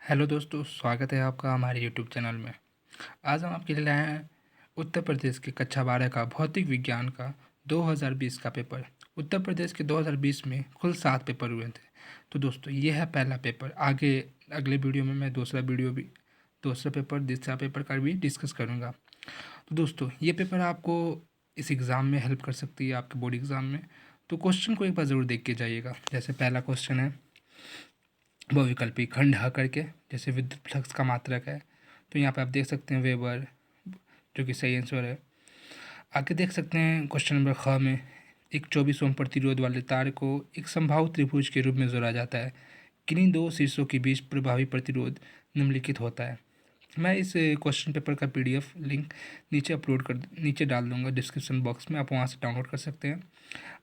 Hello दोस्तों, स्वागत है आपका हमारे यूट्यूब चैनल में। आज हम आपके लिए लाए हैं उत्तर प्रदेश के कक्षा 12 का भौतिक विज्ञान का 2020 का पेपर। उत्तर प्रदेश के 2020 में कुल 7 पेपर हुए थे। तो दोस्तों, ये है पहला पेपर। आगे अगले वीडियो में मैं दूसरा पेपर तीसरा पेपर का भी डिस्कस करूँगा। तो दोस्तों, ये पेपर आपको इस एग्ज़ाम में हेल्प कर सकती है, आपके बोर्ड एग्ज़ाम में। तो क्वेश्चन को एक बार ज़रूर देख के जाइएगा। जैसे पहला क्वेश्चन है बहुविकल्पी खंड ह करके, जैसे विद्युत फ्लक्स का मात्रक है। तो यहाँ पे आप देख सकते हैं वेबर, जो कि सही आंसर है। आगे देख सकते हैं क्वेश्चन नंबर ख में, एक 24 ओम प्रतिरोध वाले तार को एक समबाहु त्रिभुज के रूप में जोड़ा जाता है। किन्हीं दो शीर्षों के बीच प्रभावी प्रतिरोध निम्नलिखित होता है। मैं इस क्वेश्चन पेपर का पीडीएफ लिंक नीचे डाल दूंगा डिस्क्रिप्शन बॉक्स में, आप वहाँ से डाउनलोड कर सकते हैं।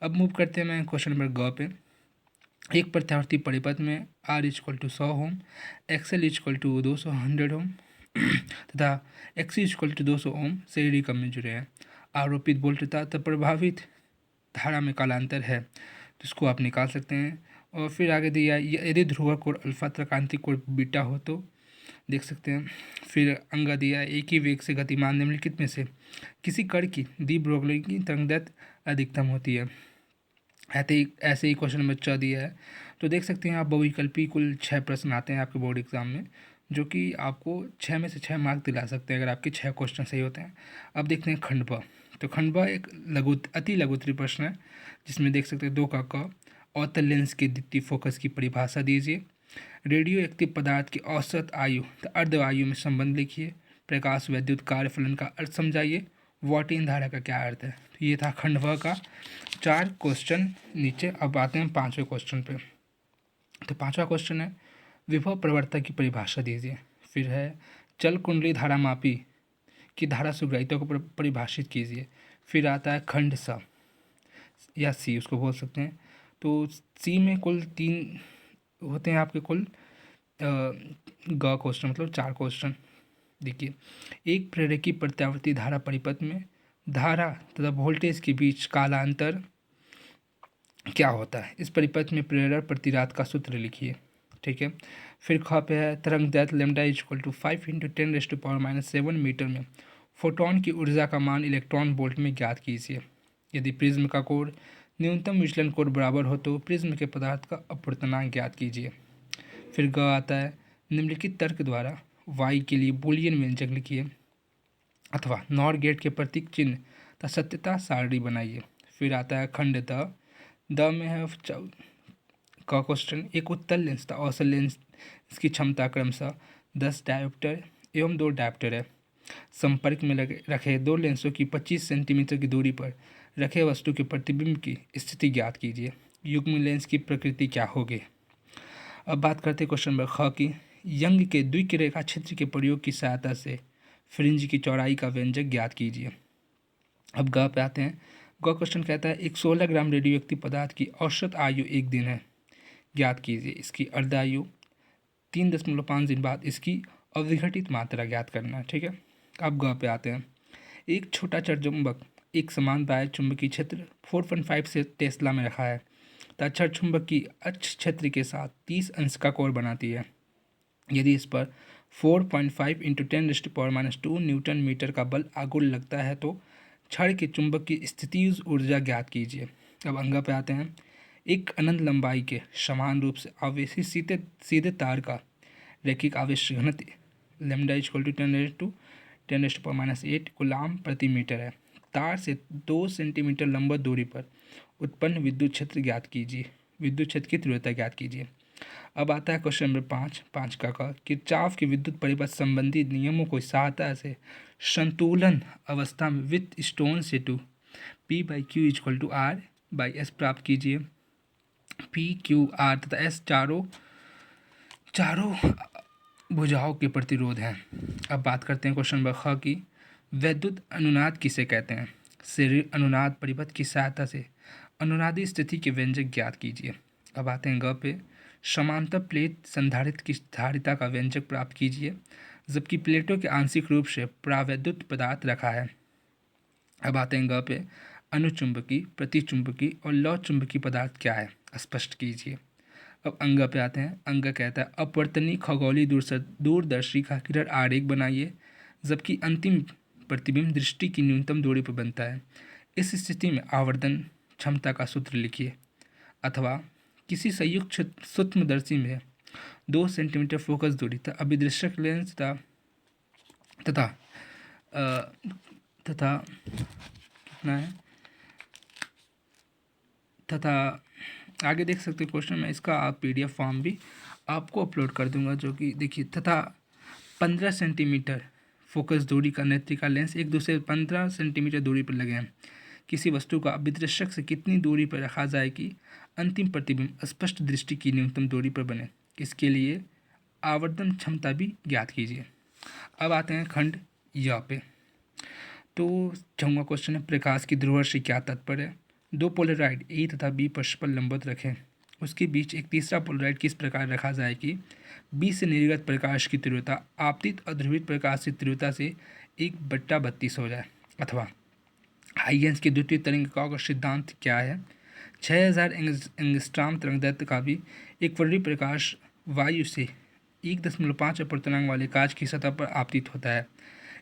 अब मूव करते हैं मैं क्वेश्चन नंबर ग पे। एक प्रत्यावर्ती परिपथ में R equal to 100 ohm, XL equal to 200 ohm तथा XC इक्वल टू 200 ओम से रीडिंग में जुड़े हैं। आरोपित वोल्टेज तथा प्रभावित धारा में कालांतर है, तो इसको आप निकाल सकते हैं। और फिर आगे दिया यदि ध्रुवक कोण अल्फा तथा क्रांतिक कोण बीटा हो तो देख सकते हैं। फिर अंगा दिया एक ही वेग से गतिमान निम्नलिखित में से किसी कण की दी ब्रोगली की तरंगदैर्घ्य अधिकतम होती है। ऐसे ही क्वेश्चन नंबर 14 दिया है। तो देख सकते हैं आप बहुविकल्पी कुल 6 प्रश्न आते हैं आपके बोर्ड एग्जाम में, जो कि आपको 6 में से 6 मार्क दिला सकते हैं अगर आपके 6 क्वेश्चन सही होते हैं। अब देखते हैं खंड ब। तो खंड ब एक अति लघुत्तरीय प्रश्न है, जिसमें देख सकते हैं 2 का क, अवतल लेंस के द्वितीय फोकस की परिभाषा दीजिए। रेडियो एक्टिव पदार्थ की औसत आयु तो अर्ध आयु में संबंध लिखिए। प्रकाश वैद्युत कार्यफलन का अर्थ समझाइए। वॉटिन धारा का क्या अर्थ है। तो ये था खंड व का 4 क्वेश्चन नीचे। अब आते हैं 5वें क्वेश्चन पे। तो 5वां क्वेश्चन है विभव प्रवर्तक की परिभाषा दीजिए। फिर है चल कुंडली धारा मापी की धारा सुग्राहिता को परिभाषित कीजिए। फिर आता है खंड स या सी उसको बोल सकते हैं। तो सी में कुल 3 होते हैं आपके, कुल ग क्वेश्चन, मतलब 4 क्वेश्चन। देखिए, एक प्रेरकी प्रत्यावर्ती धारा परिपथ में धारा तथा वोल्टेज के बीच कालांतर क्या होता है। इस परिपथ में प्रेरक प्रतिराध का सूत्र लिखिए। ठीक है। फिर ख पे है तरंगदैर्घ्य लैम्डा इक्वल टू 5 × 10⁻⁷ मीटर में फोटोन की ऊर्जा का मान इलेक्ट्रॉन वोल्ट में ज्ञात कीजिए। यदि प्रिज्म का कोण न्यूनतम विचलन कोण बराबर हो तो प्रिज्म के पदार्थ का अपवर्तनांक ज्ञात कीजिए। फिर ग आता है निम्नलिखित तर्क द्वारा y के लिए बूलियन व्यंजक लिखिए अथवा नॉर गेट के प्रतीक चिन्ह तथा सत्यता सारणी बनाइए। फिर आता है खंड द में है का क्वेश्चन, एक उत्तल लेंस तथा अवतल लेंस की क्षमता क्रमशः 10 डायोप्टर एवं 2 डायोप्टर है। संपर्क में रखे 2 लेंसों की 25 सेंटीमीटर की दूरी पर रखे वस्तु के प्रतिबिंब की स्थिति ज्ञात कीजिए। युग्म लेंस की प्रकृति क्या होगी। अब बात करते हैं क्वेश्चन नंबर ख की। यंग के द्विक रेखा क्षेत्र के प्रयोग की सहायता से फ्रिंज की चौड़ाई का व्यंजक ज्ञात कीजिए। अब ग पे आते हैं। ग क्वेश्चन कहता है एक 16 ग्राम रेडियोएक्टिव पदार्थ की औसत आयु 1 दिन है, ज्ञात कीजिए। इसकी अर्ध आयु 3.5 दिन बाद इसकी अविघटित मात्रा ज्ञात करना है। ठीक है। अब ग पे आते हैं। एक छोटा चरचुंबक एक समान बाह्य चुंबकीय क्षेत्र 4.5 से टेस्ला में रखा है तथा चरचुंबक की अक्ष क्षेत्र के साथ 30 अंश का कोण बनाती है। यदि इस पर 4.5 × 10⁻² न्यूटन मीटर का बल आघूर्ण लगता है तो क्षण के चुंबक की स्थितिज ऊर्जा ज्ञात कीजिए। अब अंग पे आते हैं। एक अनंत लंबाई के समान रूप से आवेशी सीधे तार का रैखिक आवेश घनत्व लैम्डा इक्वल टू 10⁻8 गुलाम प्रति मीटर है। तार से 2 सेंटीमीटर लंबा दूरी पर उत्पन्न विद्युत क्षेत्र ज्ञात कीजिए। विद्युत क्षेत्र की तीव्रता ज्ञात कीजिए। अब आता है क्वेश्चन नंबर 5 का किरचॉफ के विद्युत परिपथ संबंधी नियमों को सहायता से संतुलन अवस्था में विथ स्टोन से टू P/Q इक्वल टू R/S प्राप्त कीजिए। P, Q, R तथा S चारों भुजाओं के प्रतिरोध हैं। अब बात करते हैं क्वेश्चन नंबर ख की। वैद्युत अनुनाद किसे कहते हैं। शरीर अनुनाद परिपथ की सहायता से अनुनादी स्थिति के व्यंजक ज्ञात कीजिए। अब आते हैं ग पे। समांतर प्लेट संधारित्र की धारिता का व्यंजक प्राप्त कीजिए जबकि प्लेटों के आंशिक रूप से प्रावैद्युत पदार्थ रखा है। अब आते हैं ग पे। अनुचुंबकी, प्रतिचुंबकी और लौ चुंबकी पदार्थ क्या है, स्पष्ट कीजिए। अब अंग पे आते हैं। अंग कहता है अपवर्तनीय खगोलीय दूरदर्शी का किरण आरेख बनाइए जबकि अंतिम प्रतिबिंब दृष्टि की न्यूनतम दूरी पर बनता है। इस स्थिति में आवर्धन क्षमता का सूत्र लिखिए। अथवा किसी संयुक्त सूक्ष्मदर्शी में 2 सेंटीमीटर फोकस दूरी तथा अभिदृश्यक लेंस तथा कितना है तथा आगे देख सकते हैं क्वेश्चन में। इसका आप PDF फॉर्म भी आपको अपलोड कर दूंगा, जो कि देखिए तथा 15 सेंटीमीटर फोकस दूरी का नेत्रिका लेंस एक दूसरे 15 सेंटीमीटर दूरी पर लगे हैं। किसी वस्तु का अभिदृश्यक से कितनी दूरी पर रखा जाए कि अंतिम प्रतिबिंब स्पष्ट दृष्टि की न्यूनतम दूरी पर बने। इसके लिए आवर्धन क्षमता भी ज्ञात कीजिए। अब आते हैं खंड य पे। तो 6वां क्वेश्चन है प्रकाश की ध्रुव से क्या तात्पर्य है। 2 पोलराइड ए तथा बी परस्पर लंबवत रखें। उसके बीच एक तीसरा पोलराइड किस प्रकार रखा जाए कि बी से निर्गत प्रकाश की तीव्रता आपतित अध्रुवित प्रकाश की तीव्रता से 1/32 हो जाए। अथवा हाइगेंस की द्वितीय तरंगिका का सिद्धांत क्या है। 6000 एंगस्ट्रॉम तरंगदैर्ध्य का भी एक वर्णी प्रकाश वायु से 1.5 अपूर्णांक वाले कांच की सतह पर आपतित होता है।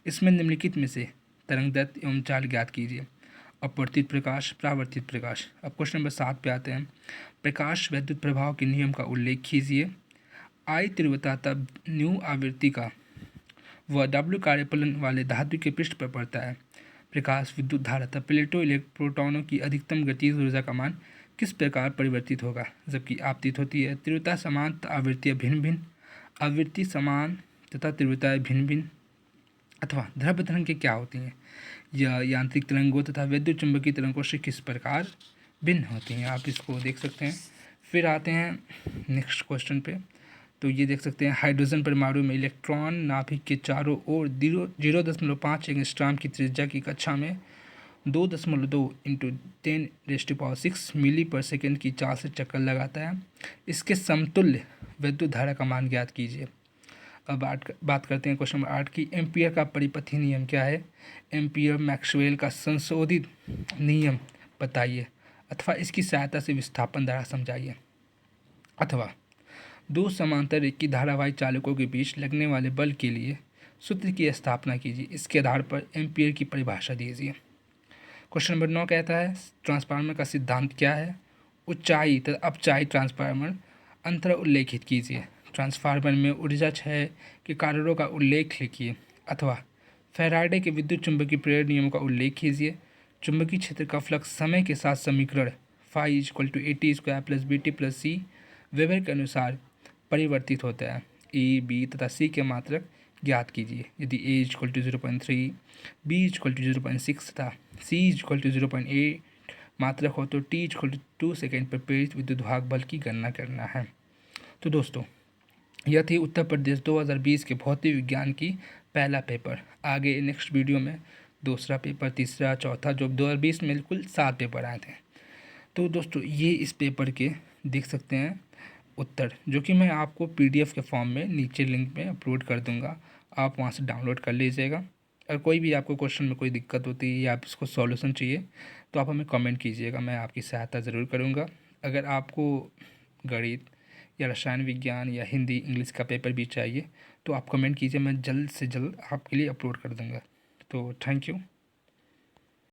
इसमें निम्नलिखित में से तरंगदैर्ध्य एवं चाल ज्ञात कीजिए। अपवर्तित प्रकाश, परावर्तित प्रकाश। अब क्वेश्चन नंबर 7 पे आते हैं। प्रकाश वैद्युत प्रभाव के नियम का उल्लेख कीजिए। आई तीव्रता तब न्यू आवृत्ति का व W कार्यफलन वाले धातु के पृष्ठ पर पड़ता है। प्रकाश विद्युत धारा तथा प्रोटॉनों की अधिकतम गतिज ऊर्जा का मान किस प्रकार परिवर्तित होगा जबकि आपतित होती है। तीव्रता समान तथा आवृत्तियाँ भिन्न भिन्न, आवृत्ति समान तथा तीव्रताएँ भिन्न भिन्न। अथवा द्रव्य तरंग के क्या होती हैं। यह यांत्रिक तरंगों तथा वैद्युत चुंबकीय तरंगों से किस प्रकार भिन्न होती हैं। आप इसको देख सकते हैं। फिर आते हैं नेक्स्ट क्वेश्चन पे। तो ये देख सकते हैं हाइड्रोजन परमाणु में इलेक्ट्रॉन नाभिक के चारों ओर 0.5 एंगस्ट्रॉम की त्रिज्या की कक्षा में 2.2 × 10⁶ मिली पर सेकेंड की चाल से चक्कर लगाता है। इसके समतुल्य वैद्युत धारा का मान ज्ञात कीजिए। अब बात करते हैं क्वेश्चन नंबर 8 की। एम्पियर का परिपथीय नियम क्या है। एम्पियर मैक्सवेल का संशोधित नियम बताइए अथवा इसकी सहायता से विस्थापन धारा समझाइए। अथवा 2 समांतर एक की धारावाही चालकों के बीच लगने वाले बल के लिए सूत्र की स्थापना कीजिए। इसके आधार पर एम्पियर की परिभाषा दीजिए। क्वेश्चन नंबर 9 कहता है ट्रांसफार्मर का सिद्धांत क्या है। ऊंचाई तथा अपचाई ट्रांसफार्मर अंतर उल्लेखित कीजिए। ट्रांसफार्मर में ऊर्जा क्षय के कारणों का उल्लेख लिखिए। अथवा फैराडे के विद्युत चुंबकीय प्रेरण नियमों का उल्लेख कीजिए। चुंबकीय क्षेत्र का फ्लक्स समय के साथ समीकरण phi = AT² + BT + C weber के अनुसार परिवर्तित होता है। ए, बी तथा सी के मात्रक ज्ञात कीजिए। यदि A = 0.3, B = 0.6 तथा C = 0.8 मात्रक हो तो T = 2 सेकेंड पर प्रेरित विद्युत भाग बल की गणना करना है। तो दोस्तों यह थी उत्तर प्रदेश 2020 के भौतिक विज्ञान की पहला पेपर। आगे नेक्स्ट वीडियो में दूसरा पेपर, तीसरा, चौथा, जो 2020 में कुल 7 पेपर आए थे। तो दोस्तों ये इस पेपर के देख सकते हैं उत्तर, जो कि मैं आपको PDF के फॉर्म में नीचे लिंक में अपलोड कर दूंगा। आप वहाँ से डाउनलोड कर लीजिएगा। और कोई भी आपको क्वेश्चन में कोई दिक्कत होती है या आप इसको सॉल्यूशन चाहिए तो आप हमें कमेंट कीजिएगा, मैं आपकी सहायता ज़रूर करूँगा। अगर आपको गणित या रसायन विज्ञान या हिंदी इंग्लिश का पेपर भी चाहिए तो आप कमेंट कीजिए, मैं जल्द से जल्द आपके लिए अपलोड कर दूँगा। तो थैंक यू।